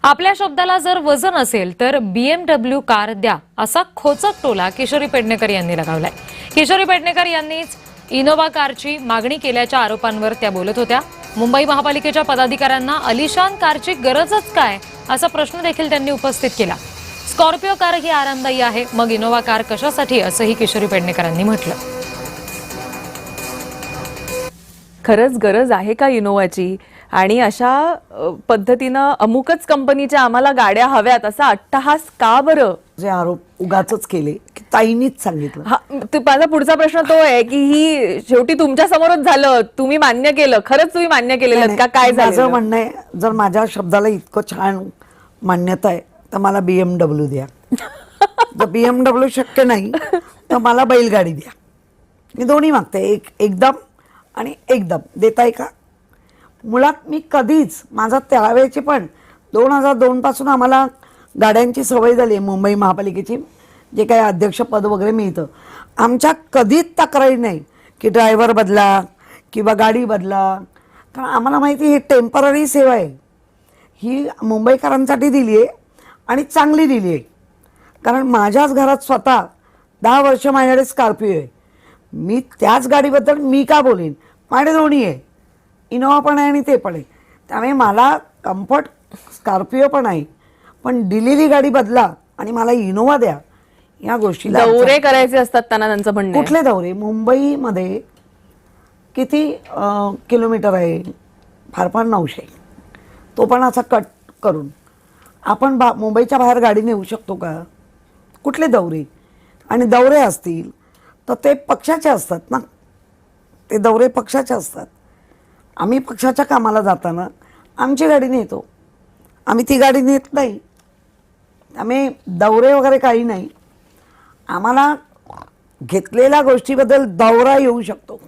आपल्या शब्दाला जर वजन असेल तर BMW कार द्या, असा खोचक टोला किशोरी पेडणेकर यांनी लगावलाय. किशोरी पेडणेकर यांनीच इनोव्हा कारची मागणी केल्याच्या आरोपांवर त्या बोलत होत्या. मुंबई महापालिकेच्या पदाधिकाऱ्यांना अलिशान कारची गरजच काय, असा प्रश्न देखील त्यांनी उपस्थित केला. स्कॉर्पिओ कार ही आरामदायी आहे, मग इनोव्हा कार कशासाठी, असंही किशोरी पेडणेकरांनी म्हटलं. खरंच गरज आहे का इनोव्हाची? आणि अशा पद्धतीनं अमुकच कंपनीच्या आम्हाला गाड्या हव्यात असा अट्टहास का बरं? जे आरोप उगाचच केले की ताईंनीच सांगितलं. हा, माझा पुढचा प्रश्न तो आहे की ही शेवटी तुमच्या समोरच झालं, तुम्ही मान्य केलं, खरंच तुम्ही मान्य केलेलं का? काय माझं झालं? म्हणणं आहे, जर माझ्या शब्दाला इतकं छान मान्यता आहे तर मला BMW द्या. जर BMW शक्य नाही तर मला बैलगाडी द्या. मी दोन्ही मागते, एकदम आणि एकदम. देताय का? मुळात मी कधीच, माझा त्यावेळेची पण 2002 पासून आम्हाला गाड्यांची सवय झाली आहे मुंबई महापालिकेची, जे काही अध्यक्षपद वगैरे मिळतं. आमच्या कधीच तक्रारी नाही की ड्रायव्हर बदला किंवा गाडी बदला, कारण आम्हाला माहिती ही टेम्पररी सेवा आहे. ही मुंबईकरांसाठी दिली आहे आणि चांगली दिली आहे. कारण माझ्याच घरात स्वतः 10 वर्ष माझ्याकडे स्कॉर्पिओ आहे. मी त्याच गाडीबद्दल मी का बोलेन? माझ्याकडे दोन्ही आहे, इनोव्हा पण आहे आणि ते पण आहे. त्यामुळे मला कम्फर्ट स्कॉर्पिओ पण आहे, पण दिलेली गाडी बदला आणि मला इनोव्हा द्या, या गोष्टीला दौरे करायचे असतात त्यांना, त्यांचं म्हणणं आहे. कुठले दौरे? मुंबईमध्ये किती किलोमीटर आहे? फार फार 900. तो पण असा कट करून आपण मुंबईच्या बाहेर गाडी नेऊ शकतो का? कुठले दौरे? आणि दौरे असतील तर ते पक्षाचे असतात ना, ते दौरे पक्षाचे असतात. आम्ही पक्षाच्या कामाला जाताना आमची गाडी नेतो, आम्ही ती गाडी नेत नाही. त्यामुळे दौरे वगैरे काही नाही. आम्हाला घेतलेल्या गोष्टीबद्दल दौरा येऊ शकतो.